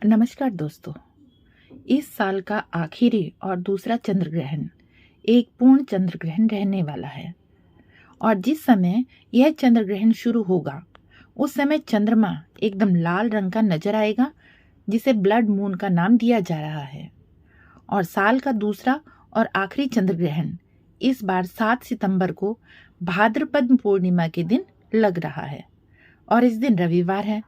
नमस्कार दोस्तों। इस साल का आखिरी और दूसरा चंद्र ग्रहण एक पूर्ण चंद्र ग्रहण रहने वाला है और जिस समय यह चंद्र ग्रहण शुरू होगा उस समय चंद्रमा एकदम लाल रंग का नजर आएगा, जिसे ब्लड मून का नाम दिया जा रहा है। और साल का दूसरा और आखिरी चंद्र ग्रहण इस बार 7 सितंबर को भाद्रपद पूर्णिमा के दिन लग रहा है और इस दिन रविवार है।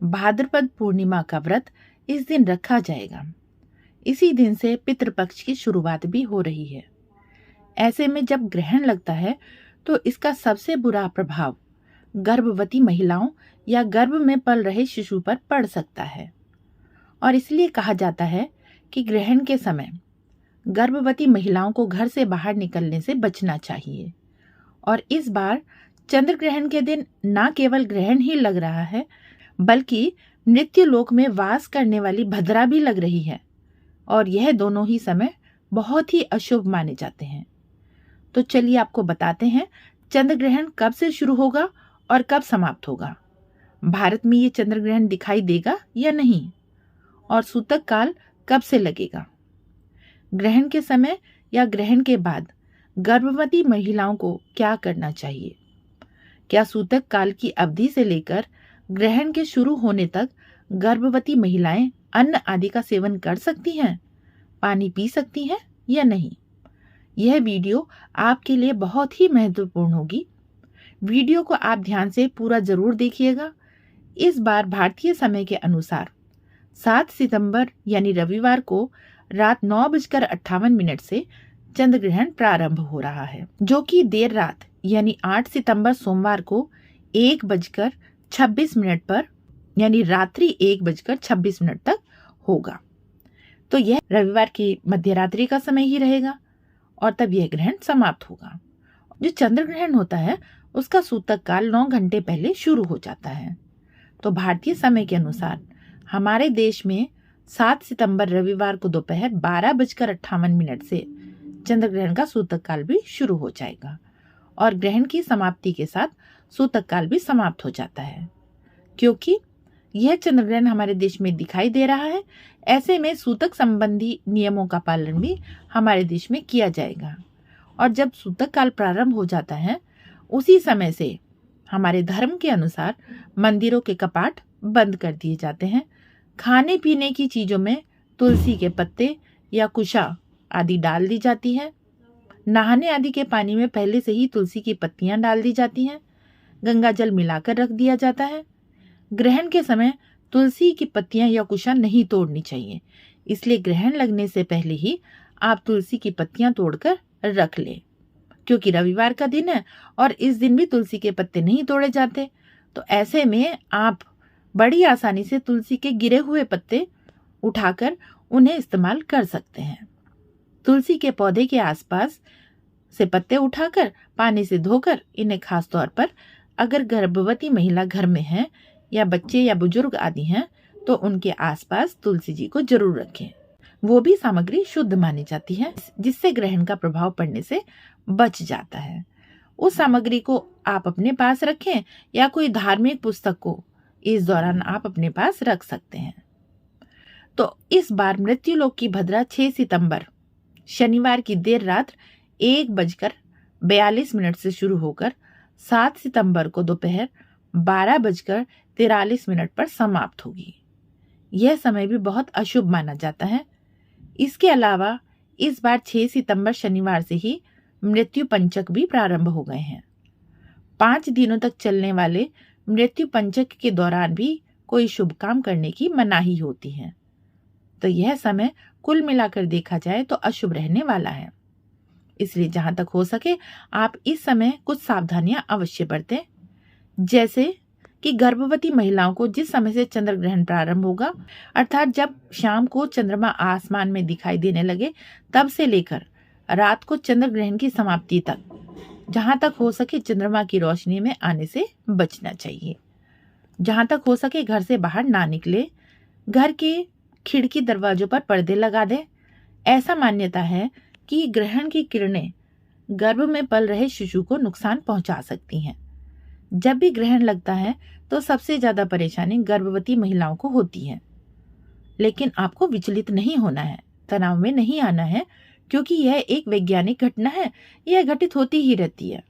भाद्रपद पूर्णिमा का व्रत इस दिन रखा जाएगा। इसी दिन से पितृपक्ष की शुरुआत भी हो रही है। ऐसे में जब ग्रहण लगता है तो इसका सबसे बुरा प्रभाव गर्भवती महिलाओं या गर्भ में पल रहे शिशु पर पड़ सकता है और इसलिए कहा जाता है कि ग्रहण के समय गर्भवती महिलाओं को घर से बाहर निकलने से बचना चाहिए। और इस बार चंद्र ग्रहण के दिन न केवल ग्रहण ही लग रहा है बल्कि मृत्युलोक में वास करने वाली भद्रा भी लग रही है और यह दोनों ही समय बहुत ही अशुभ माने जाते हैं। तो चलिए आपको बताते हैं चंद्र ग्रहण कब से शुरू होगा और कब समाप्त होगा। भारत में ये चंद्र ग्रहण दिखाई देगा या नहीं और सूतक काल कब से लगेगा। ग्रहण के समय या ग्रहण के बाद गर्भवती महिलाओं को क्या करना चाहिए। क्या सूतक काल की अवधि से लेकर ग्रहण के शुरू होने तक गर्भवती महिलाएं अन्न आदि का सेवन कर सकती हैं, पानी पी सकती हैं या नहीं। यह वीडियो आपके लिए बहुत ही महत्वपूर्ण होगी। वीडियो को आप ध्यान से पूरा जरूर देखिएगा। इस बार भारतीय समय के अनुसार 7 सितंबर यानी रविवार को रात 9:58 से चंद्र ग्रहण प्रारंभ हो रहा है, जो कि देर रात यानी 8 सितंबर सोमवार को 1:26 पर यानी रात्रि 1:26 तक होगा। तो यह रविवार की मध्यरात्रि का समय ही रहेगा और तब यह ग्रहण समाप्त होगा। जो चंद्र ग्रहण होता है उसका सूतक काल 9 घंटे पहले शुरू हो जाता है। तो भारतीय समय के अनुसार हमारे देश में 7 सितंबर रविवार को दोपहर 12:58 से चंद्र ग्रहण का सूतक काल भी शुरू हो जाएगा और ग्रहण की समाप्ति के साथ सूतक काल भी समाप्त हो जाता है। क्योंकि यह चंद्र ग्रहण हमारे देश में दिखाई दे रहा है, ऐसे में सूतक संबंधी नियमों का पालन भी हमारे देश में किया जाएगा। और जब सूतक काल प्रारंभ हो जाता है उसी समय से हमारे धर्म के अनुसार मंदिरों के कपाट बंद कर दिए जाते हैं। खाने पीने की चीजों में तुलसी के पत्ते या कुशा आदि डाल दी जाती है। नहाने आदि के पानी में पहले से ही तुलसी की पत्तियां डाल दी जाती हैं। गंगा जल मिलाकर रख दिया जाता है। ग्रहण के समय तुलसी की पत्तियां या कुशा नहीं तोड़नी चाहिए, इसलिए ग्रहण लगने से पहले ही आप तुलसी की पत्तियां तोड़कर रख लें। क्योंकि रविवार का दिन है और इस दिन भी तुलसी के पत्ते नहीं तोड़े जाते, तो ऐसे में आप बड़ी आसानी से तुलसी के गिरे हुए पत्ते उठाकर उन्हें इस्तेमाल कर सकते हैं। तुलसी के पौधे के आसपास से पत्ते उठाकर पानी से धोकर इन्हें खास तौर पर अगर गर्भवती महिला घर में है या बच्चे या बुजुर्ग आदि हैं तो उनके आसपास तुलसी जी को जरूर रखें। वो भी सामग्री शुद्ध मानी जाती है, जिससे ग्रहण का प्रभाव पड़ने से बच जाता है। उस सामग्री को आप अपने पास रखें या कोई धार्मिक पुस्तक को इस दौरान आप अपने पास रख सकते हैं। तो इस बार मृत्युलोक की भद्रा 6 सितंबर शनिवार की देर रात 1:42 से शुरू होकर 7 सितंबर को दोपहर 12:43 पर समाप्त होगी। यह समय भी बहुत अशुभ माना जाता है। इसके अलावा इस बार 6 सितंबर शनिवार से ही मृत्यु पंचक भी प्रारंभ हो गए हैं। 5 दिनों तक चलने वाले मृत्यु पंचक के दौरान भी कोई शुभ काम करने की मनाही होती है। तो यह समय कुल मिलाकर देखा जाए तो अशुभ रहने वाला है। इसलिए जहां तक हो सके आप इस समय कुछ सावधानियां अवश्य बरतें, जैसे कि गर्भवती महिलाओं को जिस समय से चंद्र ग्रहण प्रारंभ होगा, अर्थात जब शाम को चंद्रमा आसमान में दिखाई देने लगे तब से लेकर रात को चंद्र ग्रहण की समाप्ति तक, जहां तक हो सके चंद्रमा की रोशनी में आने से बचना चाहिए। जहां तक हो सके घर से बाहर ना निकले। घर के खिड़की दरवाजों पर पर्दे लगा दें। ऐसा मान्यता है कि ग्रहण की किरणें गर्भ में पल रहे शिशु को नुकसान पहुंचा सकती हैं। जब भी ग्रहण लगता है तो सबसे ज्यादा परेशानी गर्भवती महिलाओं को होती है। लेकिन आपको विचलित नहीं होना है, तनाव में नहीं आना है, क्योंकि यह एक वैज्ञानिक घटना है, यह घटित होती ही रहती है।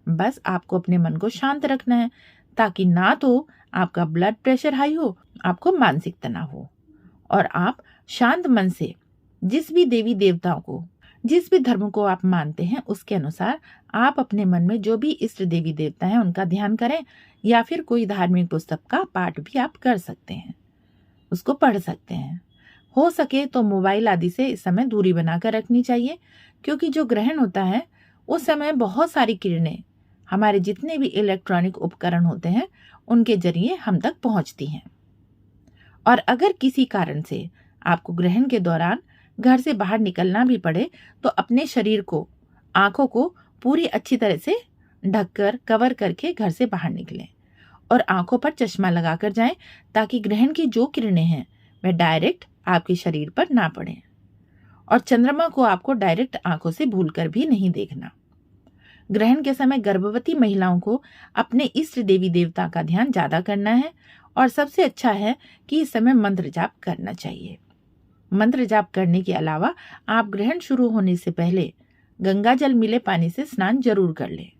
बस आपको अपने मन को शांत रखना है, ताकि ना तो आपका ब्लड प्रेशर हाई हो, आपको मानसिक तनाव हो, और आप शांत मन से जिस भी देवी देवताओं को, जिस भी धर्म को आप मानते हैं, उसके अनुसार आप अपने मन में जो भी इष्ट देवी देवता हैं उनका ध्यान करें, या फिर कोई धार्मिक पुस्तक का पाठ भी आप कर सकते हैं, उसको पढ़ सकते हैं। हो सके तो मोबाइल आदि से इस समय दूरी बनाकर रखनी चाहिए, क्योंकि जो ग्रहण होता है उस समय बहुत सारी किरणें हमारे जितने भी इलेक्ट्रॉनिक उपकरण होते हैं उनके जरिए हम तक पहुंचती हैं। और अगर किसी कारण से आपको ग्रहण के दौरान घर से बाहर निकलना भी पड़े तो अपने शरीर को, आंखों को पूरी अच्छी तरह से ढककर कवर करके घर से बाहर निकलें, और आंखों पर चश्मा लगाकर जाएं, ताकि ग्रहण की जो किरणें हैं वह डायरेक्ट आपके शरीर पर ना पड़े। और चंद्रमा को आपको डायरेक्ट आंखों से भूलकर भी नहीं देखना। ग्रहण के समय गर्भवती महिलाओं को अपने इष्ट देवी देवता का ध्यान ज्यादा करना है, और सबसे अच्छा है कि इस समय मंत्र जाप करना चाहिए। मंत्र जाप करने के अलावा आप ग्रहण शुरू होने से पहले गंगा जल मिले पानी से स्नान जरूर कर लें।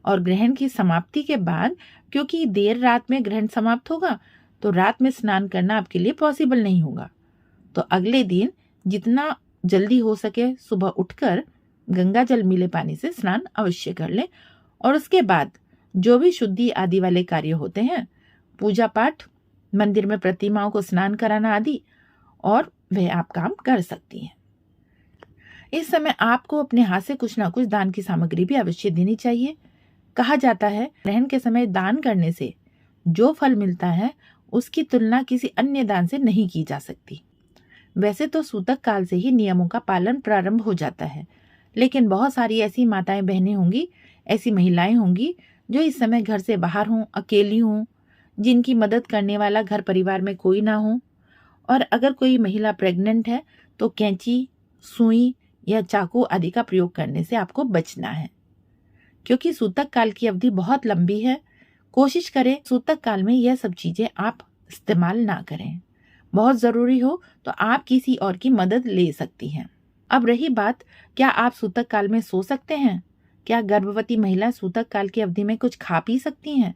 और ग्रहण की समाप्ति के बाद, क्योंकि देर रात में ग्रहण समाप्त होगा, तो रात में स्नान करना आपके लिए पॉसिबल नहीं होगा, तो अगले दिन जितना जल्दी हो सके सुबह उठकर गंगा जल मिले पानी से स्नान अवश्य कर लें। और उसके बाद जो भी शुद्धि आदि वाले कार्य होते हैं, पूजा पाठ, मंदिर में प्रतिमाओं को स्नान कराना आदि, और वह आप काम कर सकती हैं। इस समय आपको अपने हाथ से कुछ ना कुछ दान की सामग्री भी अवश्य देनी चाहिए। कहा जाता है ग्रहण के समय दान करने से जो फल मिलता है उसकी तुलना किसी अन्य दान से नहीं की जा सकती। वैसे तो सूतक काल से ही नियमों का पालन प्रारंभ हो जाता है, लेकिन बहुत सारी ऐसी माताएं बहनें होंगी, ऐसी महिलाएं होंगी जो इस समय घर से बाहर हों, अकेली हों, जिनकी मदद करने वाला घर परिवार में कोई ना हो। और अगर कोई महिला प्रेग्नेंट है तो कैंची, सुई या चाकू आदि का प्रयोग करने से आपको बचना है, क्योंकि सूतक काल की अवधि बहुत लंबी है। कोशिश करें सूतक काल में यह सब चीजें आप इस्तेमाल ना करें। बहुत जरूरी हो तो आप किसी और की मदद ले सकती हैं। अब रही बात, क्या आप सूतक काल में सो सकते हैं? क्या गर्भवती महिला सूतक काल की अवधि में कुछ खा पी सकती हैं?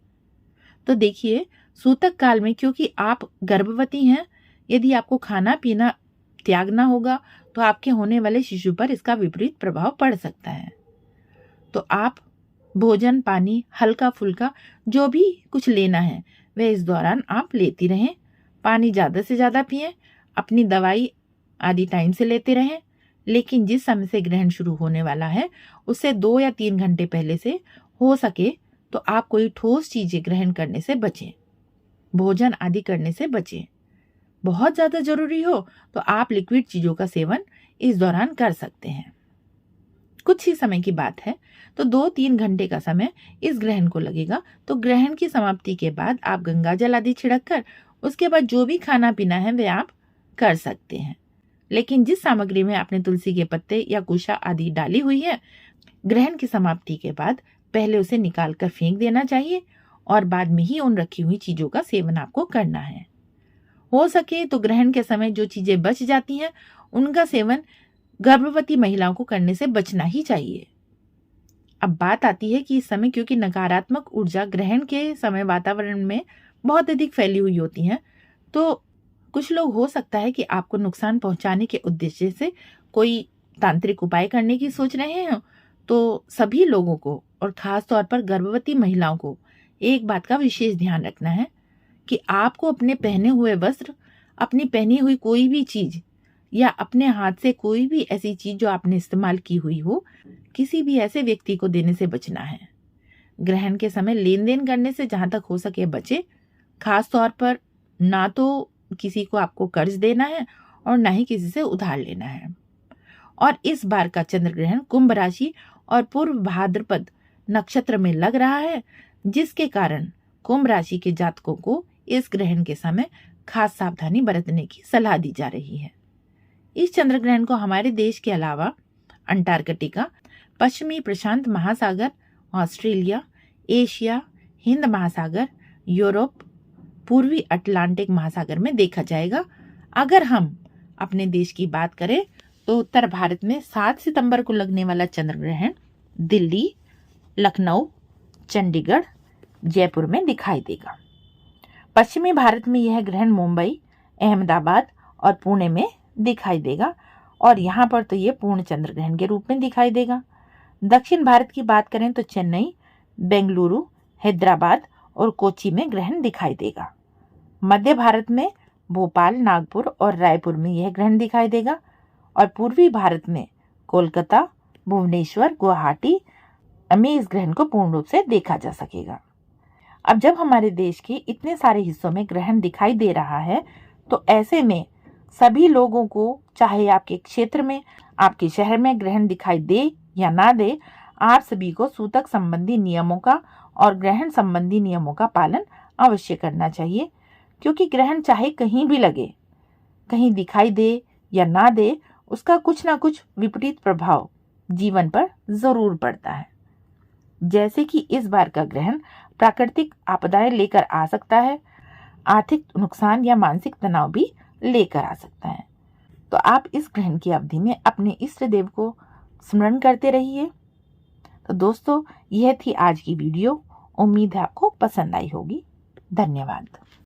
तो देखिए, सूतक काल में क्योंकि आप गर्भवती हैं, यदि आपको खाना पीना त्यागना होगा तो आपके होने वाले शिशु पर इसका विपरीत प्रभाव पड़ सकता है। तो आप भोजन, पानी, हल्का फुल्का जो भी कुछ लेना है वह इस दौरान आप लेती रहें। पानी ज़्यादा से ज़्यादा पिएं, अपनी दवाई आदि टाइम से लेते रहें, लेकिन जिस समय से ग्रहण शुरू होने वाला है उससे 2 या 3 घंटे पहले से हो सके तो आप कोई ठोस चीजें ग्रहण करने से बचें, भोजन आदि करने से बचें। बहुत ज़्यादा जरूरी हो तो आप लिक्विड चीज़ों का सेवन इस दौरान कर सकते हैं। कुछ ही समय की बात है, तो 2-3 घंटे का समय इस ग्रहण को लगेगा। तो ग्रहण की समाप्ति के बाद आप गंगा जल आदि छिड़क कर उसके बाद जो भी खाना पीना है वे आप कर सकते हैं। लेकिन जिस सामग्री में आपने तुलसी के पत्ते या कुशा आदि डाली हुई है, ग्रहण की समाप्ति के बाद पहले उसे निकाल कर फेंक देना चाहिए, और बाद में ही उन रखी हुई चीजों का सेवन आपको करना है। हो सके तो ग्रहण के समय जो चीजें बच जाती हैं उनका सेवन गर्भवती महिलाओं को करने से बचना ही चाहिए। अब बात आती है कि इस समय क्योंकि नकारात्मक ऊर्जा ग्रहण के समय वातावरण में बहुत अधिक फैली हुई होती है, तो कुछ लोग हो सकता है कि आपको नुकसान पहुंचाने के उद्देश्य से कोई तांत्रिक उपाय करने की सोच रहे हैं। तो सभी लोगों को और खास तौर पर गर्भवती महिलाओं को एक बात का विशेष ध्यान रखना है कि आपको अपने पहने हुए वस्त्र, अपनी पहनी हुई कोई भी चीज या अपने हाथ से कोई भी ऐसी चीज जो आपने इस्तेमाल की हुई हो, किसी भी ऐसे व्यक्ति को देने से बचना है। ग्रहण के समय लेन देन करने से जहां तक हो सके बचे। खास तौर पर ना तो किसी को आपको कर्ज देना है और ना ही किसी से उधार लेना है। और इस बार का चंद्र ग्रहण कुंभ राशि और पूर्व भाद्रपद नक्षत्र में लग रहा है, जिसके कारण कुंभ राशि के जातकों को इस ग्रहण के समय खास सावधानी बरतने की सलाह दी जा रही है। इस चंद्र ग्रहण को हमारे देश के अलावा अंटार्कटिका, पश्चिमी प्रशांत महासागर, ऑस्ट्रेलिया, एशिया, हिंद महासागर, यूरोप, पूर्वी अटलांटिक महासागर में देखा जाएगा। अगर हम अपने देश की बात करें तो उत्तर भारत में 7 सितंबर को लगने वाला चंद्र ग्रहण दिल्ली, लखनऊ, चंडीगढ़, जयपुर में दिखाई देगा। पश्चिमी भारत में यह ग्रहण मुंबई, अहमदाबाद और पुणे में दिखाई देगा और यहाँ पर तो ये पूर्ण चंद्र ग्रहण के रूप में दिखाई देगा। दक्षिण भारत की बात करें तो चेन्नई, बेंगलुरु, हैदराबाद और कोच्चि में ग्रहण दिखाई देगा। मध्य भारत में भोपाल, नागपुर और रायपुर में यह ग्रहण दिखाई देगा और पूर्वी भारत में कोलकाता, भुवनेश्वर, गुवाहाटी में इस ग्रहण को पूर्ण रूप से देखा जा सकेगा। अब जब हमारे देश के इतने सारे हिस्सों में ग्रहण दिखाई दे रहा है तो ऐसे में सभी लोगों को, चाहे आपके क्षेत्र में, आपके शहर में ग्रहण दिखाई दे या ना दे, आप सभी को सूतक संबंधी नियमों का और ग्रहण संबंधी नियमों का पालन अवश्य करना चाहिए, क्योंकि ग्रहण चाहे कहीं भी लगे, कहीं दिखाई दे या ना दे, उसका कुछ ना कुछ विपरीत प्रभाव जीवन पर जरूर पड़ता है। जैसे कि इस बार का ग्रहण प्राकृतिक आपदाएं लेकर आ सकता है, आर्थिक नुकसान या मानसिक तनाव भी लेकर आ सकता है। तो आप इस ग्रहण की अवधि में अपने इष्ट देव को स्मरण करते रहिए। तो दोस्तों, यह थी आज की वीडियो। उम्मीद है आपको पसंद आई होगी। धन्यवाद।